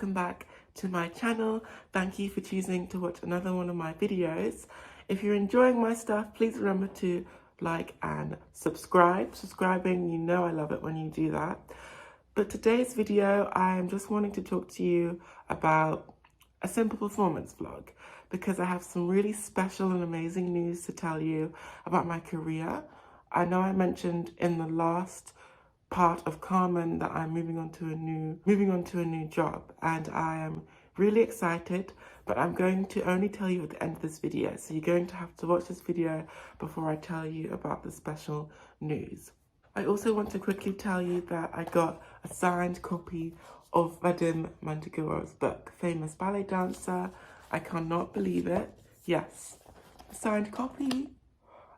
welcome back to my channel. Thank you for choosing to watch another one of my videos. If you're enjoying my stuff, please remember to like and subscribe. Subscribing, you know I love it when you do that. But today's video, I am just wanting to talk to you about a simple performance vlog because I have some really special and amazing news to tell you about my career. I know I mentioned in the last part of Carmen that I'm moving on to a new job, and I am really excited, but I'm going to only tell you at the end of this video. So you're going to have to watch this video before I tell you about the special news. I also want to quickly tell you that I got a signed copy of Vadim Manteguro's book, famous ballet dancer. I cannot believe it. Yes, a signed copy.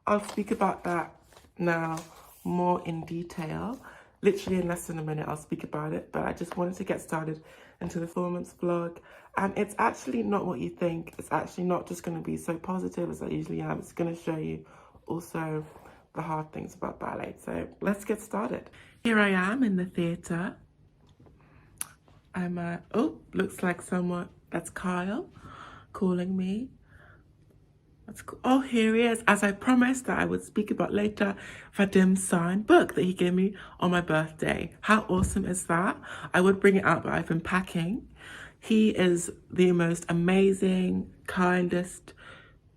I'll speak about that now more in detail. Literally in less than a minute, I'll speak about it, but I just wanted to get started into the performance vlog. And it's actually not what you think. It's actually not just going to be so positive as I usually am. It's going to show you also the hard things about ballet. So let's get started. Here I am in the theatre. Oh, looks like someone, that's Kyle calling me. That's cool. Oh, here he is. As I promised that I would speak about later, Vadim's signed book that he gave me on my birthday. How awesome is that? I would bring it out, but I've been packing. He is the most amazing, kindest,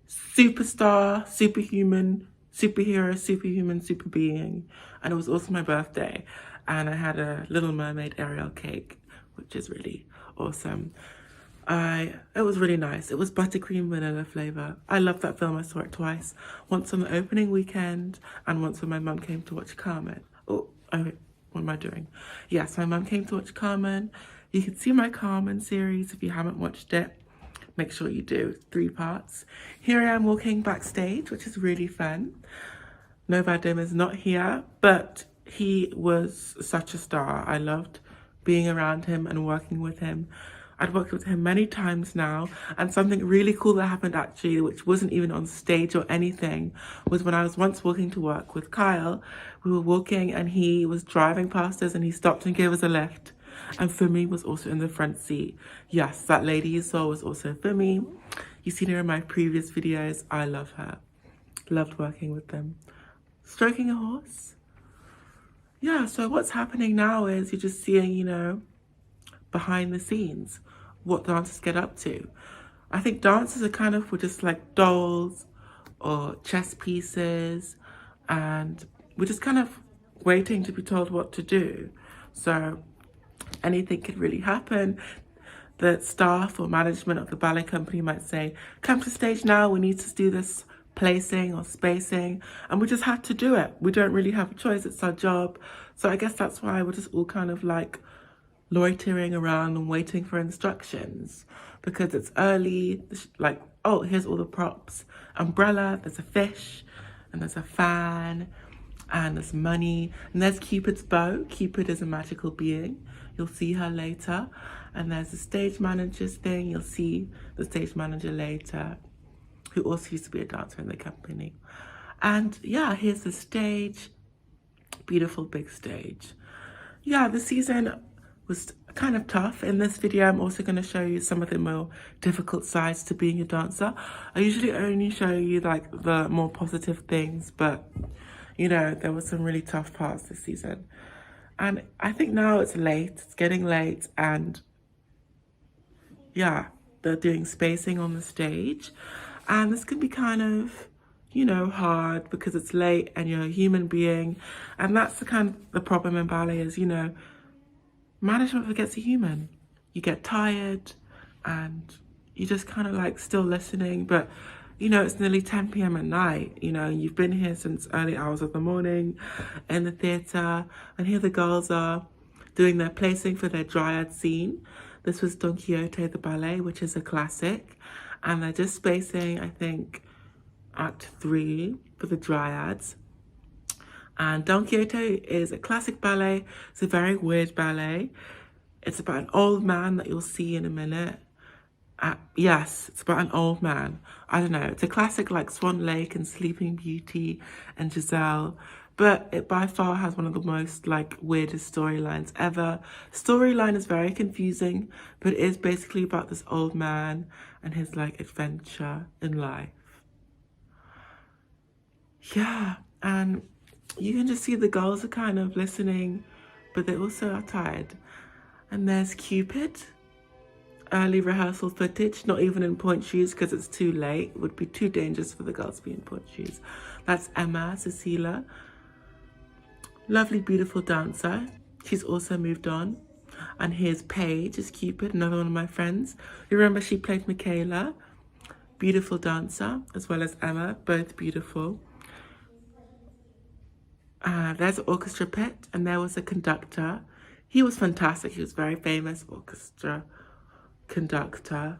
superstar, superhuman, superhero, superhuman, super being. And it was also my birthday. And I had a Little Mermaid Ariel cake, which is really awesome. It was really nice. It was buttercream vanilla flavor. I love that film. I saw it twice. Once on the opening weekend and once when my mum came to watch Carmen. Oh, what am I doing? Yes, my mum came to watch Carmen. You can see my Carmen series if you haven't watched it. Make sure you do. 3 parts. Here I am walking backstage, which is really fun. No, Vadim is not here, but he was such a star. I loved being around him and working with him. I'd worked with him many times now, and something really cool that happened actually, which wasn't even on stage or anything, was when I was once walking to work with Kyle. We were walking and he was driving past us and he stopped and gave us a lift. And Fumi was also in the front seat. Yes, that lady you saw was also Fumi. You've seen her in my previous videos. I love her. Loved working with them. Stroking a horse. Yeah, so what's happening now is you're just seeing, you know, behind the scenes, what dancers get up to. I think dancers are kind of, we're just like dolls or chess pieces, and we're just kind of waiting to be told what to do. So anything could really happen. The staff or management of the ballet company might say, come to stage now, we need to do this placing or spacing, and we just had to do it. We don't really have a choice, it's our job. So I guess that's why we're just all kind of like loitering around and waiting for instructions, because it's early. Like, oh, here's all the props. Umbrella, there's a fish, and there's a fan, and there's money, and there's Cupid's bow. Cupid is a magical being. You'll see her later. And there's the stage manager's thing. You'll see the stage manager later, who also used to be a dancer in the company. And yeah, here's the stage. Beautiful big stage. Yeah, the season was kind of tough. In this video, I'm also going to show you some of the more difficult sides to being a dancer. I usually only show you like the more positive things, but you know, there were some really tough parts this season. And I think now it's late, it's getting late, and yeah, they're doing spacing on the stage. And this can be kind of, you know, hard because it's late and you're a human being. And that's the problem in ballet is, you know, management forgets a human. You get tired and you just kind of like still listening, but you know, it's nearly 10 p.m. at night. You know, you've been here since early hours of the morning in the theatre, and here the girls are doing their placing for their dryad scene. This was Don Quixote the ballet, which is a classic, and they're just spacing, I think, Act 3 for the dryads. And Don Quixote is a classic ballet. It's a very weird ballet. It's about an old man that you'll see in a minute. Yes, it's about an old man. I don't know. It's a classic like Swan Lake and Sleeping Beauty and Giselle. but it by far has one of the most like weirdest storylines ever. Storyline is very confusing, but it is basically about this old man and his like adventure in life. Yeah, and you can just see the girls are kind of listening, but they also are tired. And there's Cupid. Early rehearsal footage, not even in point shoes because it's too late. It would be too dangerous for the girls to be in point shoes. That's Emma, Cecilia. Lovely, beautiful dancer. She's also moved on. And here's Paige as Cupid, another one of my friends. You remember she played Michaela. Beautiful dancer, as well as Emma, both beautiful. There's an orchestra pit, and there was a conductor. He was fantastic. He was very famous orchestra conductor.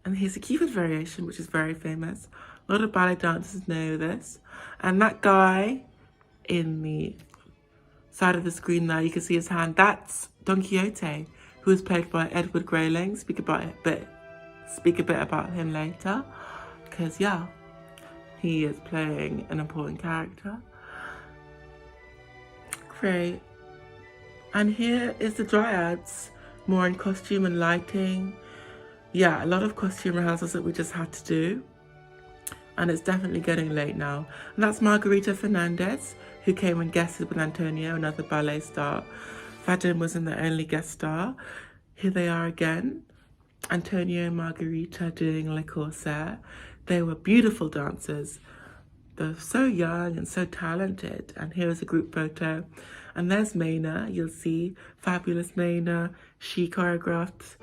And here's a Cupid variation, which is very famous. A lot of ballet dancers know this. And that guy in the side of the screen there, you can see his hand. That's Don Quixote, who was played by Edward Grayling. Speak a bit about him later, because yeah, he is playing an important character. Great. And here is the Dryads, more in costume and lighting. Yeah, a lot of costume rehearsals that we just had to do. And it's definitely getting late now. And that's Margarita Fernandez, who came and guested with Antonio, another ballet star. Vadim was in the only guest star. Here they are again. Antonio and Margarita doing Le Corsaire. They were beautiful dancers. They're so young and so talented. And here is a group photo. And there's Mayna, you'll see, fabulous Mayna. She choreographed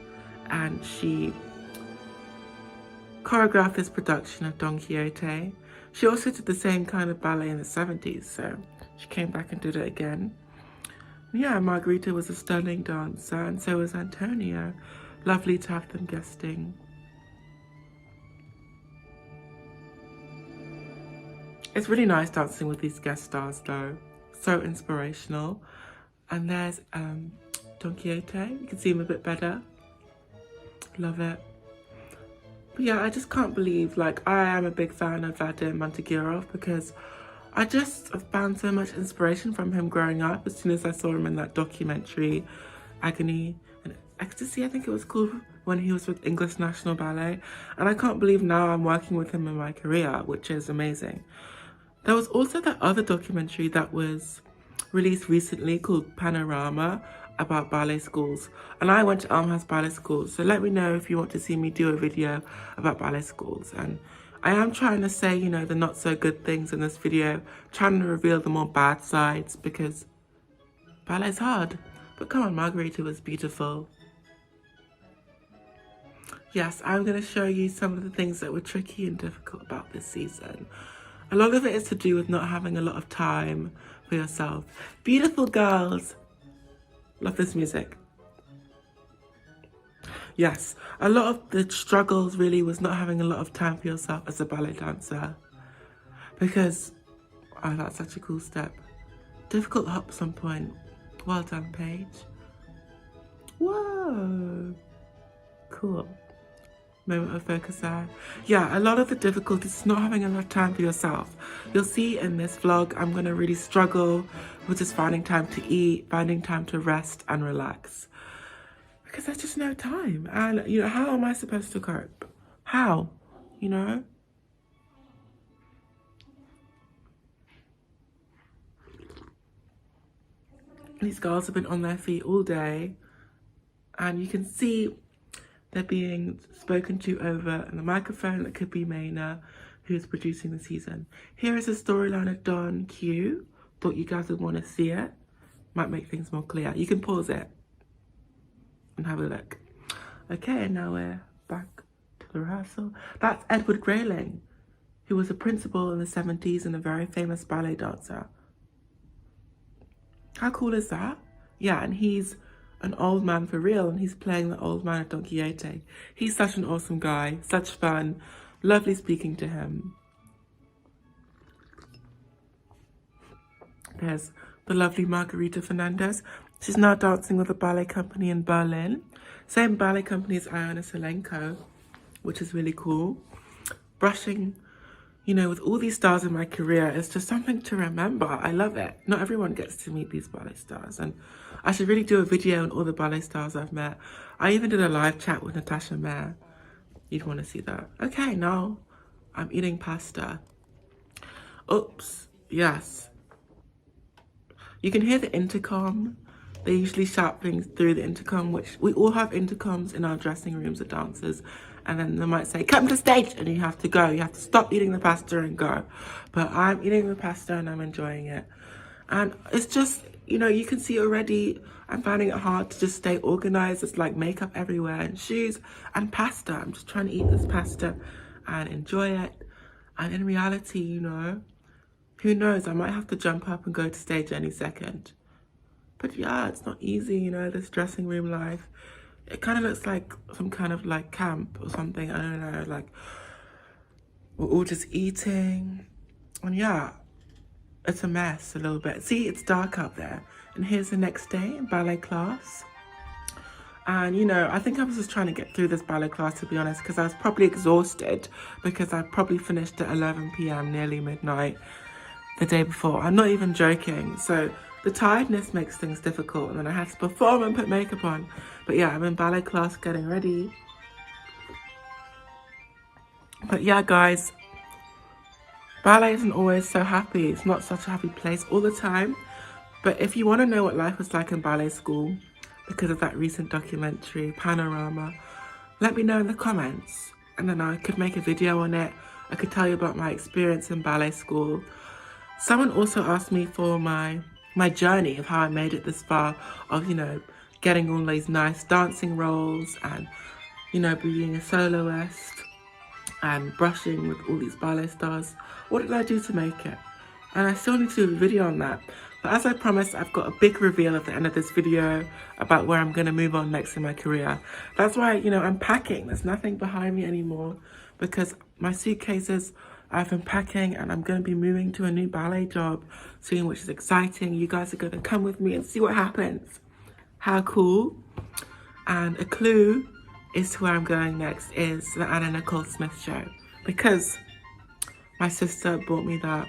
this production of Don Quixote. She also did the same kind of ballet in the 70s, so she came back and did it again. Yeah, Margarita was a stunning dancer, and so was Antonio. Lovely to have them guesting. It's really nice dancing with these guest stars though. So inspirational. And there's Don Quixote. You can see him a bit better. Love it. But yeah, I just can't believe, like, I am a big fan of Vadim Mantegirov because I just found so much inspiration from him growing up as soon as I saw him in that documentary, Agony and Ecstasy, I think it was called, when he was with English National Ballet. And I can't believe now I'm working with him in my career, which is amazing. There was also that other documentary that was released recently called Panorama about ballet schools. And I went to Elmhurst Ballet School, so let me know if you want to see me do a video about ballet schools. And I am trying to say, you know, the not so good things in this video, trying to reveal the more bad sides because ballet's hard. But come on, Margarita was beautiful. Yes, I'm going to show you some of the things that were tricky and difficult about this season. A lot of it is to do with not having a lot of time for yourself. Beautiful girls. Love this music. Yes, a lot of the struggles really was not having a lot of time for yourself as a ballet dancer. Because, oh, that's such a cool step. Difficult hops on point. Well done, Paige. Whoa. Cool. Moment of focus there. Yeah, a lot of the difficulties is not having enough time for yourself. You'll see in this vlog, I'm going to really struggle with just finding time to eat, finding time to rest and relax. Because there's just no time. And, you know, how am I supposed to cope? How? You know? These girls have been on their feet all day. And you can see they're being spoken to over the microphone. That could be Mayna, who's producing the season. Here is a storyline of Don Q. Thought you guys would want to see it. Might make things more clear. You can pause it and have a look. Okay, and now we're back to the rehearsal. That's Edward Grayling, who was a principal in the 70s and a very famous ballet dancer. How cool is that? Yeah, and he's an old man for real, and he's playing the old man of Don Quixote. He's such an awesome guy, such fun, lovely speaking to him. There's the lovely Margarita Fernandez. She's now dancing with a ballet company in Berlin. Same ballet company as Iona Solenko, which is really cool. Brushing you know, with all these stars in my career, it's just something to remember. I love it. Not everyone gets to meet these ballet stars, and I should really do a video on all the ballet stars I've met. I even did a live chat with Natasha Mayer. You'd want to see that. Okay, now I'm eating pasta. Oops, yes. You can hear the intercom. They usually shout things through the intercom, which we all have intercoms in our dressing rooms as dancers. And then they might say, come to stage, and you have to go. You have to stop eating the pasta and go. But I'm eating the pasta and I'm enjoying it. And it's just, you know, you can see already I'm finding it hard to just stay organized. It's like makeup everywhere and shoes and pasta. I'm just trying to eat this pasta and enjoy it. And in reality, you know, who knows, I might have to jump up and go to stage any second. But yeah, it's not easy, you know, this dressing room life. It kind of looks like some kind of like camp or something. I don't know, like we're all just eating. And yeah, it's a mess a little bit. See, it's dark out there. And here's the next day in ballet class. And, you know, I think I was just trying to get through this ballet class, to be honest, because I was probably exhausted because I probably finished at 11 p.m, nearly midnight the day before. I'm not even joking. So the tiredness makes things difficult, and then I had to perform and put makeup on. But yeah, I'm in ballet class getting ready. But yeah, guys, ballet isn't always so happy. It's not such a happy place all the time. But if you want to know what life was like in ballet school, because of that recent documentary, Panorama, let me know in the comments. And then I could make a video on it. I could tell you about my experience in ballet school. Someone also asked me for my journey of how I made it this far, of, you know, getting all these nice dancing roles and, you know, being a soloist and brushing with all these ballet stars. What did I do to make it? And I still need to do a video on that. But as I promised, I've got a big reveal at the end of this video about where I'm going to move on next in my career. That's why, you know, I'm packing. There's nothing behind me anymore because my suitcases, I've been packing, and I'm going to be moving to a new ballet job soon, which is exciting. You guys are going to come with me and see what happens. How cool. And a clue is to where I'm going next is the Anna Nicole Smith show, because my sister bought me that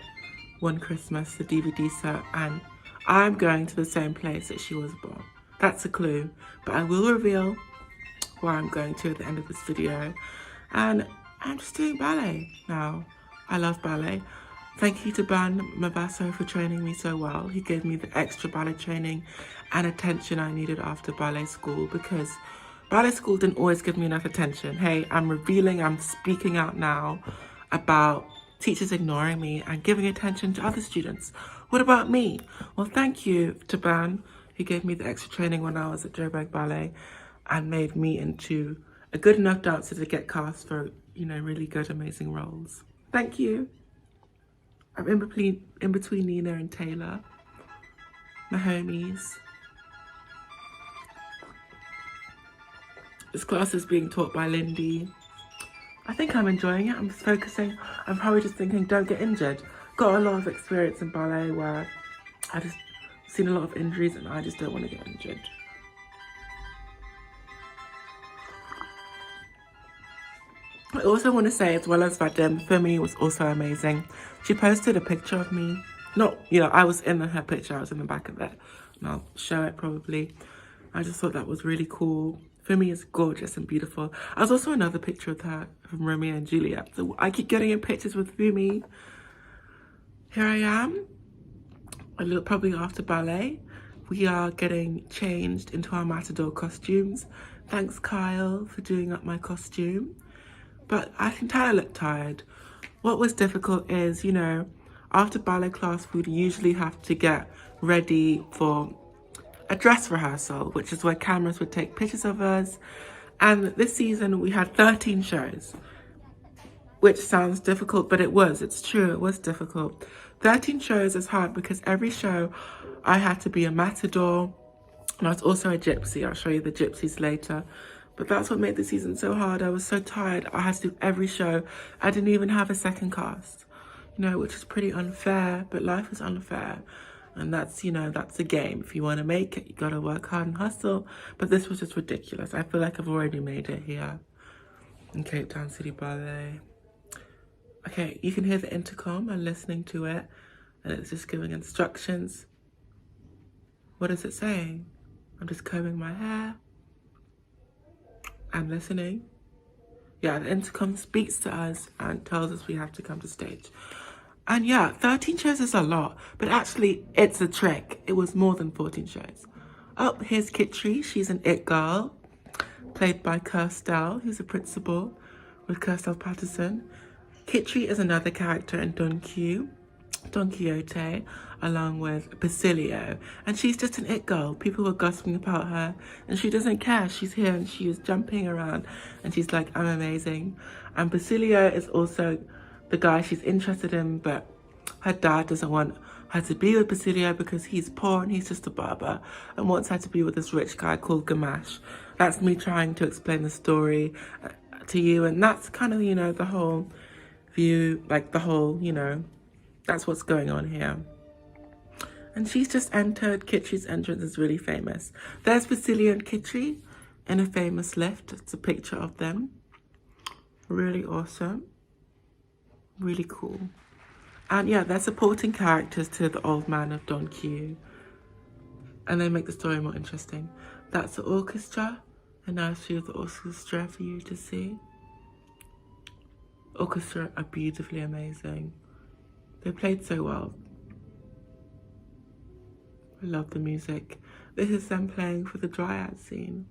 one Christmas, the DVD set, and I'm going to the same place that she was born. That's a clue, but I will reveal where I'm going to at the end of this video. And I'm just doing ballet now. I love ballet. Thank you to Ben Mavasso for training me so well. He gave me the extra ballet training and attention I needed after ballet school, because ballet school didn't always give me enough attention. Hey, I'm speaking out now about teachers ignoring me and giving attention to other students. What about me? Well, thank you to Ben, who gave me the extra training when I was at Joburg Ballet and made me into a good enough dancer to get cast for, you know, really good, amazing roles. Thank you. I'm in between Nina and Taylor, my homies. This class is being taught by Lindy. I think I'm enjoying it. I'm just focusing. I'm probably just thinking, don't get injured. Got a lot of experience in ballet where I just seen a lot of injuries and I just don't want to get injured. I also want to say, as well as Vadim, Femi was also amazing. She posted a picture of me. Not, you know, I was in her picture, I was in the back of it. And I'll show it probably. I just thought that was really cool. Femi is gorgeous and beautiful. There's also another picture of her from Romeo and Juliet. So I keep getting in pictures with Femi. Here I am, probably after ballet. We are getting changed into our Matador costumes. Thanks, Kyle, for doing up my costume. But I can tell I look tired. What was difficult is, you know, after ballet class, we'd usually have to get ready for a dress rehearsal, which is where cameras would take pictures of us. And this season we had 13 shows, which sounds difficult, but it's true, it was difficult. 13 shows is hard because every show I had to be a matador, and I was also a gypsy. I'll show you the gypsies later. But that's what made the season so hard. I was so tired. I had to do every show. I didn't even have a second cast, you know, which is pretty unfair, but life is unfair. And that's, you know, that's a game. If you want to make it, you got to work hard and hustle. But this was just ridiculous. I feel like I've already made it here in Cape Town City Ballet. I Okay, you can hear the intercom. I'm listening to it, and it's just giving instructions. What is it saying? I'm just combing my hair. I'm listening. Yeah, the intercom speaks to us and tells us we have to come to stage. And yeah, 13 shows is a lot, but actually it's a trick. It was more than 14 shows. Oh, here's Kitri. She's an it girl, played by Kirstel, who's a principal with Kirstel Patterson. Kitri is another character in Don Quixote, along with Basilio, and she's just an it girl. People were gossiping about her, and she doesn't care. She's here, and she was jumping around, and she's like, I'm amazing. And Basilio is also the guy she's interested in, but her dad doesn't want her to be with Basilio because he's poor and he's just a barber, and wants her to be with this rich guy called Gamache. That's me trying to explain the story to you, and that's kind of, you know, the whole view, like the whole, you know, that's what's going on here. And she's just entered. Kitri's entrance is really famous. There's Basilio and Kitri in a famous lift. It's a picture of them. Really awesome. Really cool. And yeah, they're supporting characters to the old man of Don Q. And they make the story more interesting. That's the orchestra. And now I'll show the orchestra for you to see. Orchestra are beautifully amazing. They played so well. I love the music. This is them playing for the dryad scene.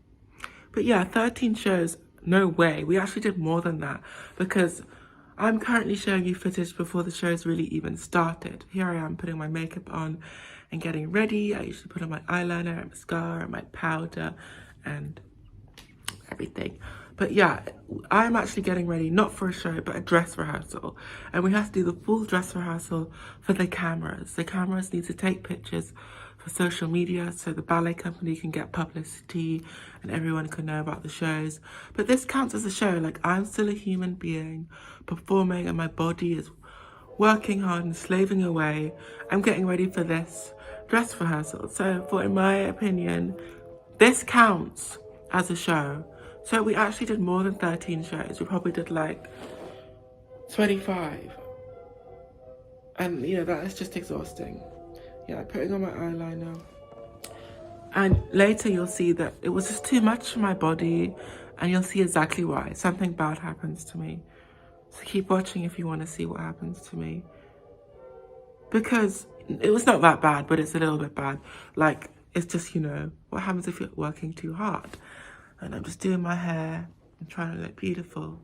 But yeah, 13 shows, no way. We actually did more than that because I'm currently showing you footage before the shows really even started. Here I am putting my makeup on and getting ready. I usually put on my eyeliner and mascara and my powder and everything. But yeah, I'm actually getting ready, not for a show, but a dress rehearsal. And we have to do the full dress rehearsal for the cameras. The cameras need to take pictures for social media so the ballet company can get publicity and everyone can know about the shows. But this counts as a show. Like, I'm still a human being performing and my body is working hard and slaving away. I'm getting ready for this dress rehearsal. So in my opinion, this counts as a show. So we actually did more than 13 shows. We probably did like 25. And you know, that is just exhausting. Yeah, putting on my eyeliner. And later you'll see that it was just too much for my body, and you'll see exactly why. Something bad happens to me. So keep watching if you want to see what happens to me. Because it was not that bad, but it's a little bit bad. Like, it's just, you know, what happens if you're working too hard? And I'm just doing my hair and trying to look beautiful.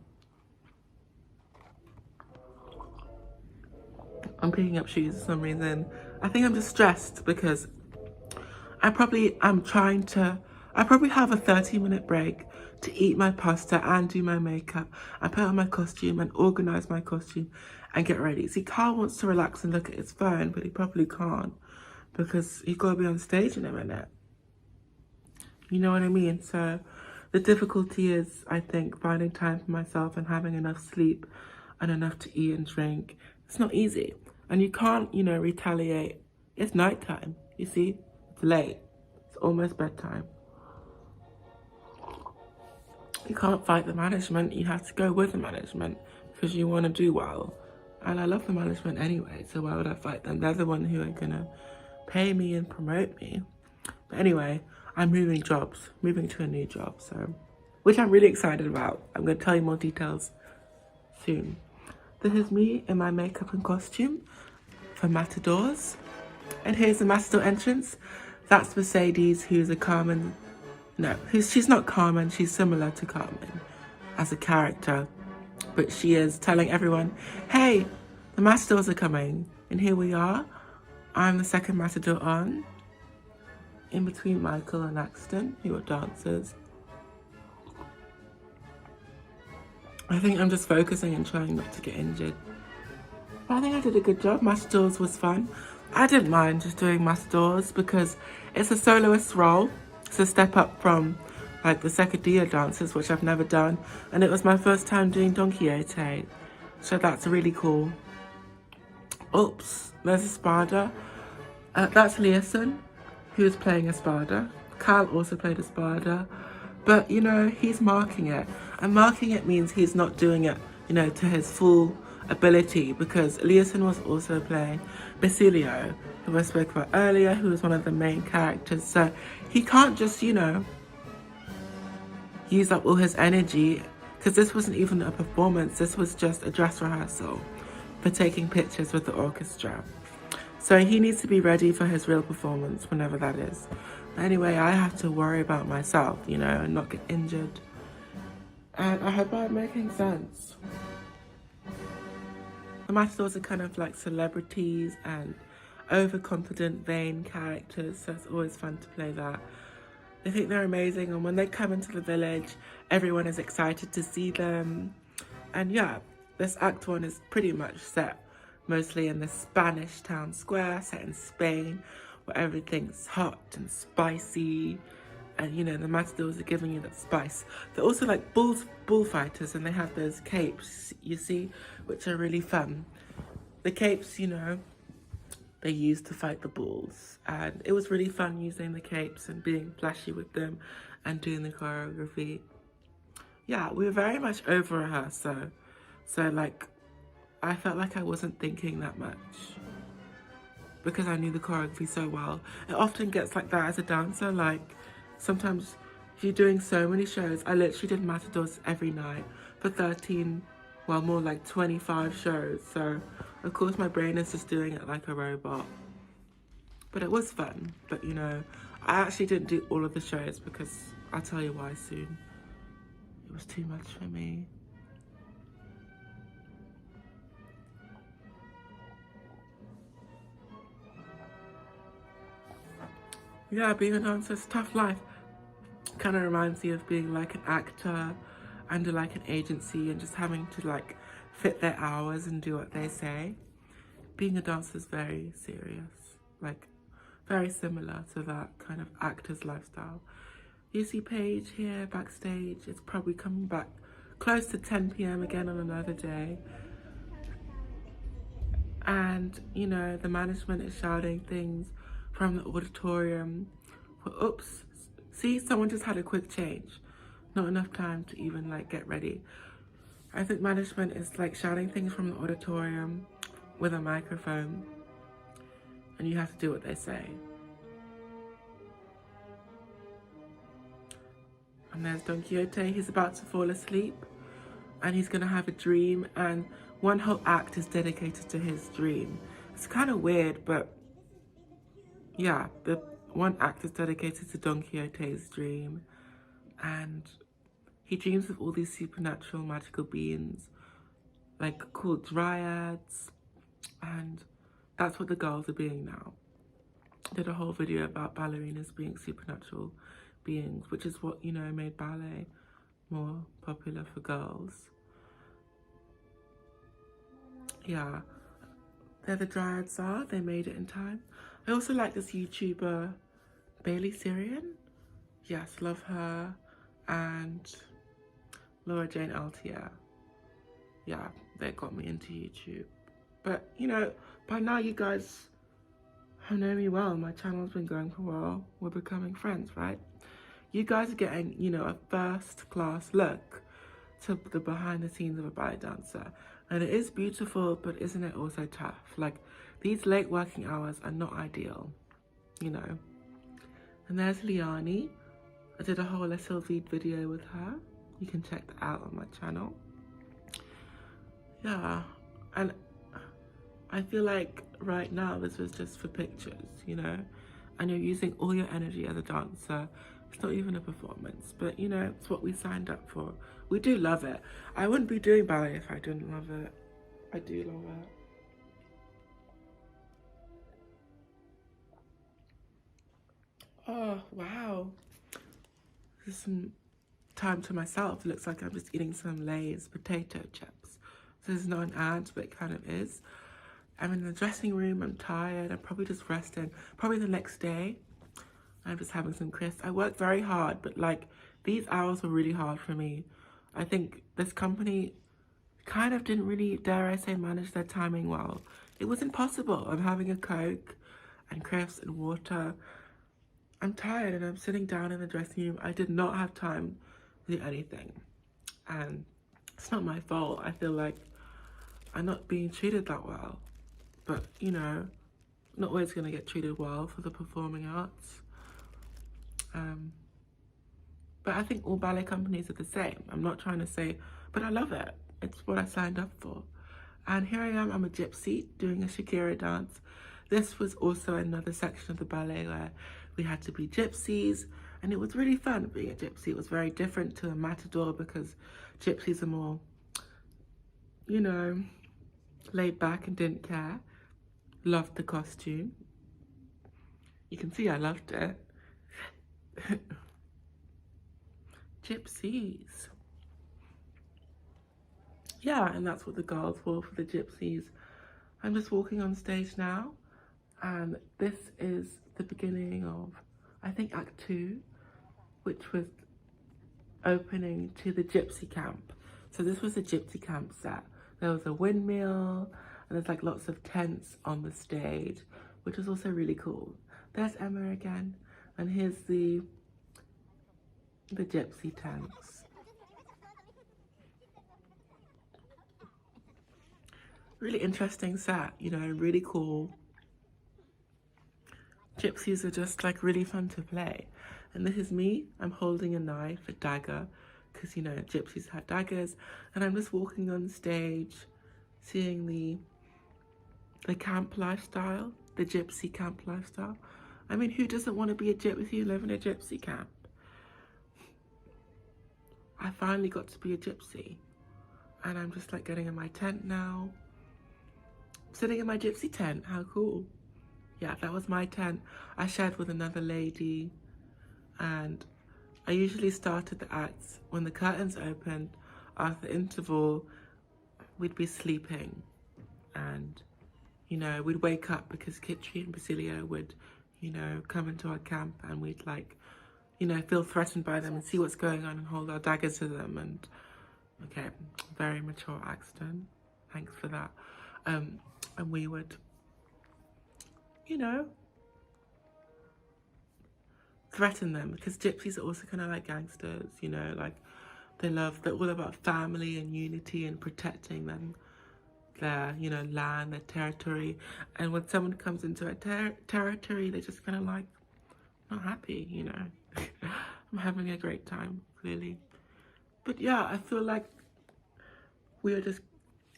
I'm picking up shoes for some reason. I think I'm just stressed because I probably have a 30-minute break to eat my pasta and do my makeup and put on my costume and organize my costume and get ready. See, Carl wants to relax and look at his phone, but he probably can't because he's got to be on stage in a minute. You know what I mean? So the difficulty is, I think, finding time for myself and having enough sleep and enough to eat and drink. It's not easy. And you can't, you know, retaliate. It's nighttime, you see? It's late. It's almost bedtime. You can't fight the management. You have to go with the management because you want to do well. And I love the management anyway, so why would I fight them? They're the one who are going to pay me and promote me. But anyway, I'm moving to a new job, so, which I'm really excited about. I'm going to tell you more details soon. This is me in my makeup and costume for Matadors. And here's the Matador entrance. That's Mercedes, who's a Carmen. No, she's not Carmen, she's similar to Carmen as a character. But she is telling everyone, hey, the Matadors are coming. And here we are. I'm the second Matador on. In between Michael and Axton, who are dancers. I think I'm just focusing and trying not to get injured. But I think I did a good job. Matadors was fun. I didn't mind just doing Matadors because it's a soloist role. It's a step up from like the Secadilla dances, which I've never done. And it was my first time doing Don Quixote. So that's really cool. Oops, there's a Spada. That's Leeson, who is playing a Spada. Carl also played a Spada. But, you know, he's marking it. And marking it means he's not doing it, you know, to his full ability, because Leeson was also playing Basilio, who I spoke about earlier, who was one of the main characters. So he can't just, you know, use up all his energy, because this wasn't even a performance, this was just a dress rehearsal for taking pictures with the orchestra. So he needs to be ready for his real performance, whenever that is. But anyway, I have to worry about myself, you know, and not get injured. And I hope I'm making sense. The Matadors are kind of like celebrities and overconfident, vain characters, so it's always fun to play that. They think they're amazing, and when they come into the village, everyone is excited to see them. And yeah, this Act 1 is pretty much set mostly in the Spanish town square, set in Spain, where everything's hot and spicy. And you know, the Matadors are giving you that spice. They're also like bullfighters, and they have those capes, you see, which are really fun. The capes, you know, they used to fight the bulls, and it was really fun using the capes and being flashy with them and doing the choreography. Yeah, we were very much over rehearsal, so like I felt like I wasn't thinking that much because I knew the choreography so well. It often gets like that as a dancer, like sometimes if you're doing so many shows, I literally did Matadors every night for 13, well, more like 25 shows. So of course my brain is just doing it like a robot. But it was fun. But you know, I actually didn't do all of the shows because I'll tell you why soon. It was too much for me. Yeah, being a dancer is a tough life. Kind of reminds me of being like an actor under like an agency and just having to like fit their hours and do what they say. Being a dancer is very serious, like very similar to that kind of actor's lifestyle. You see Paige here backstage. It's probably coming back close to 10 p.m. again on another day. And you know, the management is shouting things from the auditorium. Oops, see, someone just had a quick change. Not enough time to even like get ready. I think management is like shouting things from the auditorium with a microphone, and you have to do what they say. And there's Don Quixote. He's about to fall asleep, and he's gonna have a dream, and one whole act is dedicated to his dream. It's kind of weird, but yeah, the one act is dedicated to Don Quixote's dream, and he dreams of all these supernatural magical beings, like called dryads, and that's what the girls are being now. I did a whole video about ballerinas being supernatural beings, which is what, you know, made ballet more popular for girls. Yeah, there the dryads are. They made it in time. I also like this YouTuber, Bailey Syrian. Yes, love her. And Laura Jane Altier. Yeah, they got me into YouTube. But, you know, by now you guys have known me well. My channel's been going for a while. We're becoming friends, right? You guys are getting, you know, a first-class look to the behind the scenes of a ballet dancer. And it is beautiful, but isn't it also tough? Like, these late working hours are not ideal, you know. And there's Liani. I did a whole Sylphides video with her. You can check that out on my channel. Yeah, and I feel like right now this was just for pictures, you know, and you're using all your energy as a dancer. It's not even a performance, but you know, it's what we signed up for. We do love it. I wouldn't be doing ballet if I didn't love it. I do love it. Oh, wow. This is some time to myself. It looks like I'm just eating some Lay's potato chips. This is not an ad, but it kind of is. I'm in the dressing room, I'm tired, I'm probably just resting. Probably the next day, I'm just having some crisps. I work very hard, but like, these hours were really hard for me. I think this company kind of didn't really, dare I say, manage their timing well. It was impossible. I'm having a Coke and crisps and water. I'm tired and I'm sitting down in the dressing room. I did not have time to do anything. And it's not my fault. I feel like are not being treated that well. But, you know, not always going to get treated well for the performing arts. But I think all ballet companies are the same. I'm not trying to say, but I love it. It's what I signed up for. And here I am, I'm a gypsy doing a Shakira dance. This was also another section of the ballet where we had to be gypsies, and it was really fun being a gypsy. It was very different to a matador because gypsies are more, you know, laid back and didn't care. Loved the costume. You can see I loved it. Gypsies. Yeah, and that's what the girls wore for the gypsies. I'm just walking on stage now, and this is the beginning of, I think, Act 2, which was opening to the Gypsy Camp. So this was a Gypsy Camp set. There was a windmill, and there's like lots of tents on the stage, which was also really cool. There's Emma again, and here's the Gypsy tents. Really interesting set, you know, really cool. Gypsies are just like really fun to play. And this is me, I'm holding a knife, a dagger, because, you know, gypsies had daggers, and I'm just walking on stage, seeing the camp lifestyle, the gypsy camp lifestyle. I mean, who doesn't want to be a gypsy and live in a gypsy camp? I finally got to be a gypsy, and I'm just like getting in my tent now. Sitting in my gypsy tent, how cool. Yeah, that was my tent. I shared with another lady, and I usually started the acts when the curtains opened. After the interval, we'd be sleeping, and, you know, we'd wake up because Kitri and Basilio would, you know, come into our camp, and we'd like, you know, feel threatened by them and see what's going on and hold our daggers to them. And okay, very mature Axton, thanks for that. And we would, you know, threaten them, because gypsies are also kind of like gangsters, you know, like they're all about family and unity and protecting them, their, you know, land, their territory. And when someone comes into a territory, they're just kind of like not happy, you know. I'm having a great time, clearly. But yeah, I feel like we are just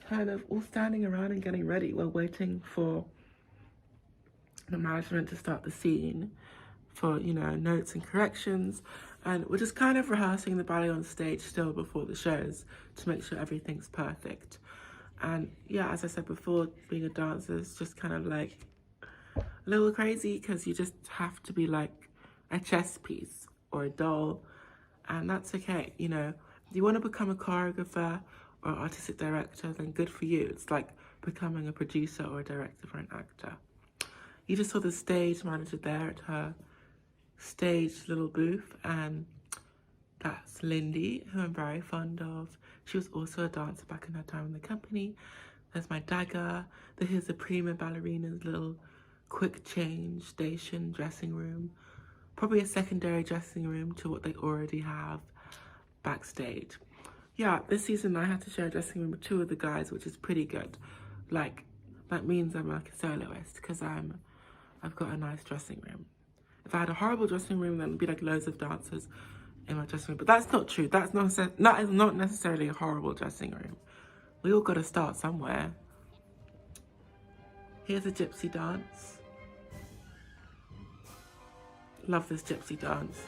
kind of all standing around and getting ready. We're waiting for the management to start the scene for, you know, notes and corrections, and we're just kind of rehearsing the ballet on stage still before the shows to make sure everything's perfect. And yeah, as I said before, being a dancer is just kind of like a little crazy, because you just have to be like a chess piece or a doll, and that's okay. You know, if you want to become a choreographer or artistic director, then good for you. It's like becoming a producer or a director for an actor. You just saw the stage manager there at her stage little booth, and that's Lindy, who I'm very fond of. She was also a dancer back in her time in the company. There's my dagger. This is the prima ballerina's little quick change station dressing room. Probably a secondary dressing room to what they already have backstage. Yeah, this season I had to share a dressing room with two of the guys, which is pretty good. Like, that means I'm like a soloist, because I've got a nice dressing room. If I had a horrible dressing room, then it'd be like loads of dancers in my dressing room. But that's not true. That is not necessarily a horrible dressing room. We all got to start somewhere. Here's a gypsy dance. Love this gypsy dance.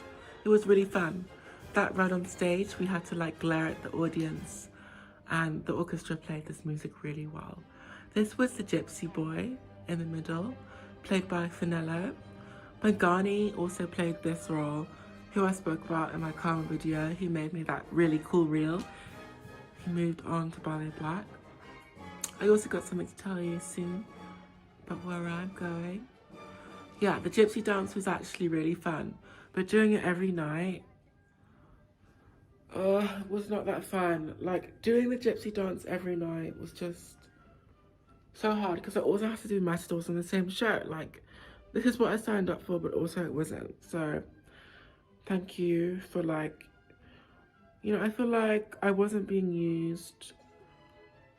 It was really fun. That run on stage, we had to like glare at the audience, and the orchestra played this music really well. This was the gypsy boy in the middle, played by Finello. Magani also played this role, who I spoke about in my Carmen video. He made me that really cool reel. He moved on to Ballet Black. I also got something to tell you soon about where I'm going. Yeah, the gypsy dance was actually really fun, but doing it every night, it was not that fun. Like, doing the gypsy dance every night was just so hard, because I also have to do Matadors on the same show. Like, this is what I signed up for, but also it wasn't. So thank you for, like, you know, I feel like I wasn't being used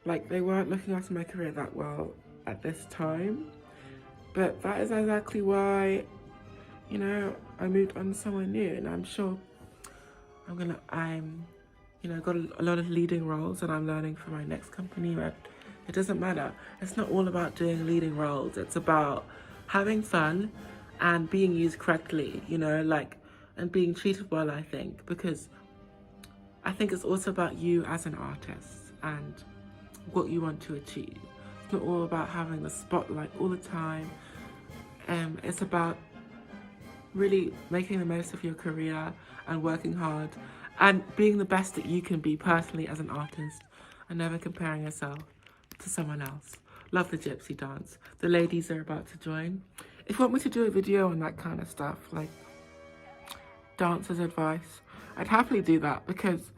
like they weren't looking after my career that well at this time. But that is exactly why, you know, I moved on somewhere new, and I'm sure I'm, you know, got a lot of leading roles that I'm learning for my next company. But it doesn't matter. It's not all about doing leading roles. It's about having fun and being used correctly, you know, like, and being treated well, I think, because I think it's also about you as an artist and what you want to achieve. It's not all about having the spotlight all the time. It's about really making the most of your career and working hard and being the best that you can be personally as an artist and never comparing yourself to someone else. Love the Gypsy dance. The ladies are about to join. If you want me to do a video on that kind of stuff, like dancers advice, I'd happily do that because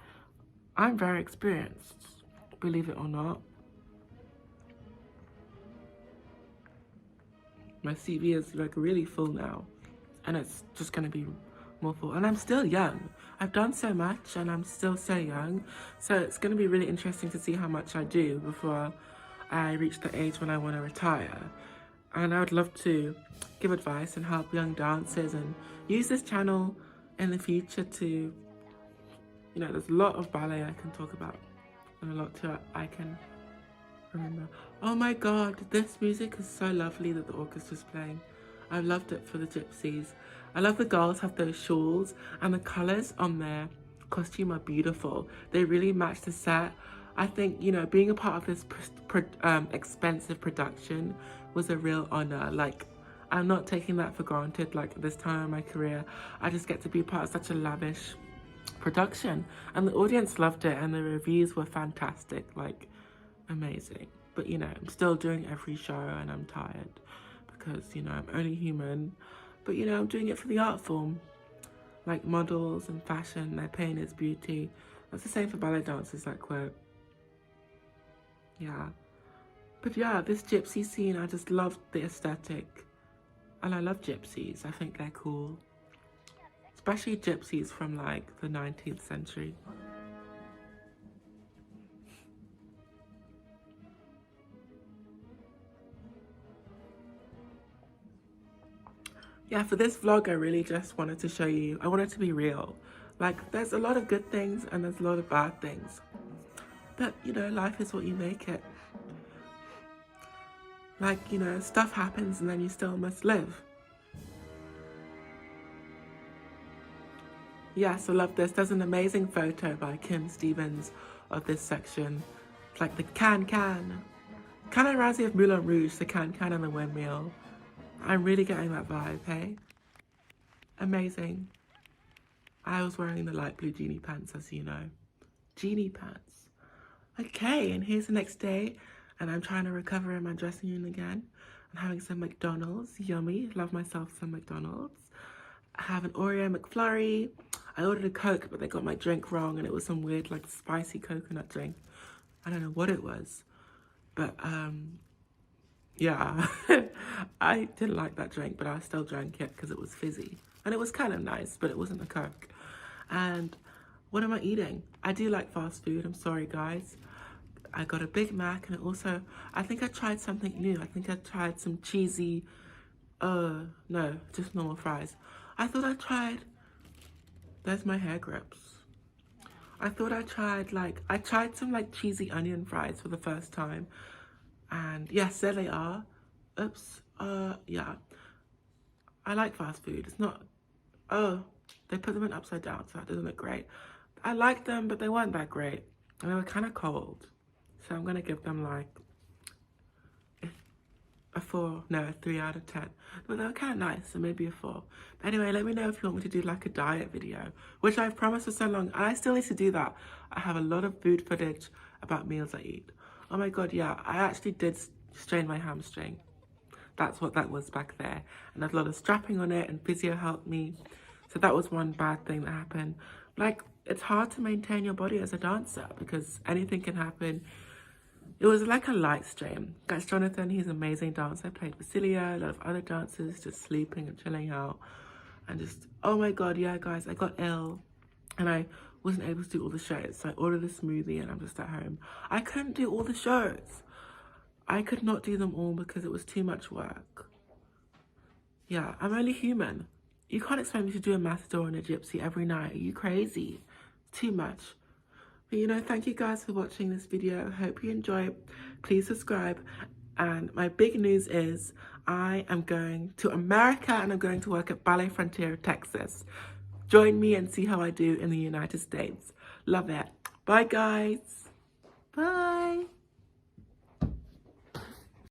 I'm very experienced, believe it or not. My CV is like really full now, and it's just gonna be more full. And I'm still young. I've done so much and I'm still so young. So it's gonna be really interesting to see how much I do before I reach the age when I wanna retire. And I would love to give advice and help young dancers and use this channel in the future to, you know, there's a lot of ballet I can talk about and a lot to I can remember. Oh my god, this music is so lovely that the orchestra's playing. I loved it for the Gypsies. I love the girls have those shawls and the colours on their costume are beautiful. They really match the set. I think, you know, being a part of this expensive production was a real honour. Like, I'm not taking that for granted. Like, at this time in my career, I just get to be part of such a lavish production. And the audience loved it and the reviews were fantastic. Like, amazing. But, you know, I'm still doing every show and I'm tired because, you know, I'm only human. But, you know, I'm doing it for the art form. Like models and fashion, their pain is beauty. That's the same for ballet dancers, that quote. Yeah. But yeah, this gypsy scene, I just love the aesthetic. And I love gypsies. I think they're cool. Especially gypsies from like the 19th century. Yeah, for this vlog, I really just wanted to show you, I wanted to be real. Like, there's a lot of good things and there's a lot of bad things. But, you know, life is what you make it. Like, you know, stuff happens and then you still must live. Yes, I love this. There's an amazing photo by Kim Stevens of this section. It's like the can. Kind of reminds me of Moulin Rouge, the can and the windmill. I'm really getting that vibe, hey? Amazing. I was wearing the light blue genie pants, as you know. Genie pants. Okay, and here's the next day, and I'm trying to recover in my dressing room again. I'm having some McDonald's, yummy. Love myself some McDonald's. I have an Oreo McFlurry. I ordered a Coke, but they got my drink wrong, and it was some weird, like, spicy coconut drink. I don't know what it was, but, yeah. I didn't like that drink, but I still drank it because it was fizzy. And it was kind of nice, but it wasn't a Coke. And what am I eating? I do like fast food, I'm sorry, guys. I got a Big Mac, and also, I think I tried something new. I think I tried some cheesy, no, just normal fries. I thought I tried, there's my hair grips. I thought I tried some like cheesy onion fries for the first time. And yes, there they are. Oops, yeah. I like fast food. It's not, oh, they put them in upside down, so that doesn't look great. I liked them, but they weren't that great. And they were kind of cold. So I'm gonna give them like a 3 out of 10. But they were kind of nice, so maybe a 4. But anyway, let me know if you want me to do like a diet video, which I've promised for so long, and I still need to do that. I have a lot of food footage about meals I eat. Oh my god, yeah, I actually did strain my hamstring. That's what that was back there. And there's a lot of strapping on it, and physio helped me. So that was one bad thing that happened. Like, it's hard to maintain your body as a dancer because anything can happen. It was like a light strain. That's Jonathan, he's an amazing dancer. I played Basilia, a lot of other dancers just sleeping and chilling out. And just, oh my god, yeah guys, I got ill. And I wasn't able to do all the shows. So I ordered a smoothie and I'm just at home. I couldn't do all the shows. I could not do them all because it was too much work. Yeah, I'm only human. You can't expect me to do a Matador and a Gypsy every night. Are you crazy? It's too much. But you know, thank you guys for watching this video. I hope you enjoy. Please subscribe. And my big news is I am going to America and I'm going to work at Ballet Frontier, Texas. Join me and see how I do in the United States. Love it. Bye, guys. Bye.